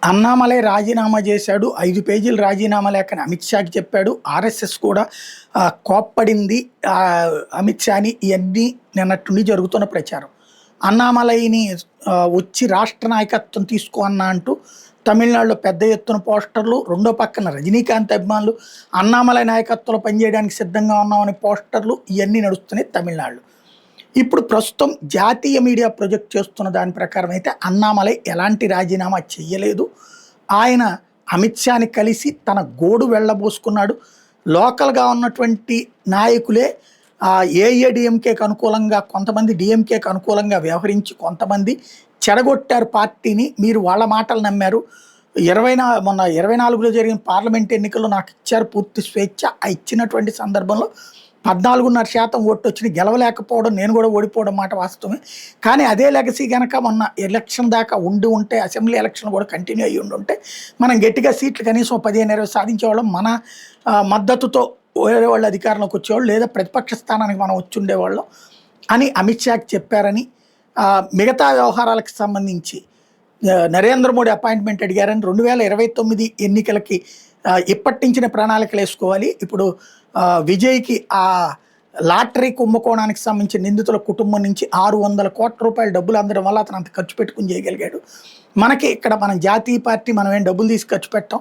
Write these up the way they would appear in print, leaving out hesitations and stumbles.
అన్నామలై రాజీనామా చేశాడు. 5 పేజీలు రాజీనామా లేఖని అమిత్ షాకి చెప్పాడు. ఆర్ఎస్ఎస్ కూడా కోప్పడింది అమిత్ షాని. ఇవన్నీ నిన్నటి నుండి జరుగుతున్న ప్రచారం. అన్నామలైని వచ్చి రాష్ట్ర నాయకత్వం తీసుకో అన్నా అంటూ తమిళనాడులో పెద్ద ఎత్తున పోస్టర్లు, రెండో పక్కన రజనీకాంత్ అభిమానులు అన్నామలై నాయకత్వంలో పనిచేయడానికి సిద్ధంగా ఉన్నామనే పోస్టర్లు ఇవన్నీ నడుస్తున్నాయి తమిళనాడులో. ఇప్పుడు ప్రస్తుతం జాతీయ మీడియా ప్రొజెక్ట్ చేస్తున్న దాని ప్రకారం అయితే అన్నామలై ఎలాంటి రాజీనామా చెయ్యలేదు. ఆయన అమిత్ షాని కలిసి తన గోడు వెళ్ళబోసుకున్నాడు. లోకల్గా ఉన్నటువంటి నాయకులే ఏఐఏడిఎంకేకి అనుకూలంగా, కొంతమంది డిఎంకేకి అనుకూలంగా వ్యవహరించి కొంతమంది చెడగొట్టారు పార్టీని. మీరు వాళ్ళ మాటలు నమ్మారు. మొన్న 24లో జరిగిన పార్లమెంట్ ఎన్నికల్లో నాకు ఇచ్చారు పూర్తి స్వేచ్ఛ. ఆ ఇచ్చినటువంటి సందర్భంలో 14.5% ఓట్లు వచ్చి గెలవలేకపోవడం, నేను కూడా ఓడిపోవడం మాట వాస్తవమే. కానీ అదే లెగసీ కనుక మొన్న ఎలక్షన్ దాకా ఉంటే, అసెంబ్లీ ఎలక్షన్ కూడా కంటిన్యూ అయ్యి ఉంటే మనం గట్టిగా సీట్లు కనీసం 15-20 సాధించేవాళ్ళం. మన మద్దతుతో వేరే వాళ్ళు అధికారంలోకి వచ్చేవాళ్ళు, లేదా ప్రతిపక్ష స్థానానికి మనం వచ్చి ఉండేవాళ్ళం అని అమిత్ షాకి చెప్పారని, మిగతా వ్యవహారాలకు సంబంధించి నరేంద్ర మోడీ అపాయింట్మెంట్ అడిగారని, 2029 ఎన్నికలకి ఇప్పటి నుంచిన ప్రణాళికలు వేసుకోవాలి. ఇప్పుడు విజయ్కి ఆ లాటరీ కుంభకోణానికి సంబంధించిన నిందితుల కుటుంబం నుంచి 600 కోట్ల రూపాయల డబ్బులు అందడం వల్ల అతను అంత ఖర్చు పెట్టుకుని చేయగలిగాడు. మనకి ఇక్కడ మన జాతీయ పార్టీ మనం ఏం డబ్బులు తీసి ఖర్చు పెట్టాం.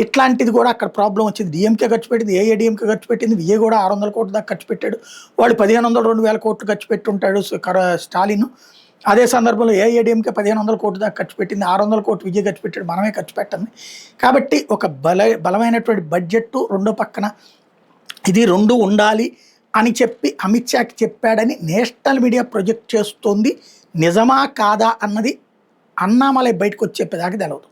ఇట్లాంటిది కూడా అక్కడ ప్రాబ్లం వచ్చింది. డిఎంకే ఖర్చు పెట్టింది, ఏఐడిఎంకే ఖర్చు పెట్టింది, విజయ్ కూడా 600 కోట్ల దాకా ఖర్చు పెట్టాడు. వాళ్ళు 1500-2000 కోట్లు ఖర్చు పెట్టి ఉంటాడు స్టాలిన్. అదే సందర్భంలో ఏఐడిఎంకే 1500 కోట్ల దాకా ఖర్చు పెట్టింది, 600 కోట్లు విజయ్ ఖర్చు పెట్టాడు, మనమే ఖర్చు పెట్టండి. కాబట్టి ఒక బలమైనటువంటి బడ్జెట్, రెండో పక్కన ఇది రెండు ఉండాలి అని చెప్పి అమిత్ షాకి చెప్పాడని నేషనల్ మీడియా ప్రొజెక్ట్ చేస్తోంది. నిజమా కాదా అన్నది అన్నామలై బయటకు వచ్చి చెప్పేదాకా తెలవదు.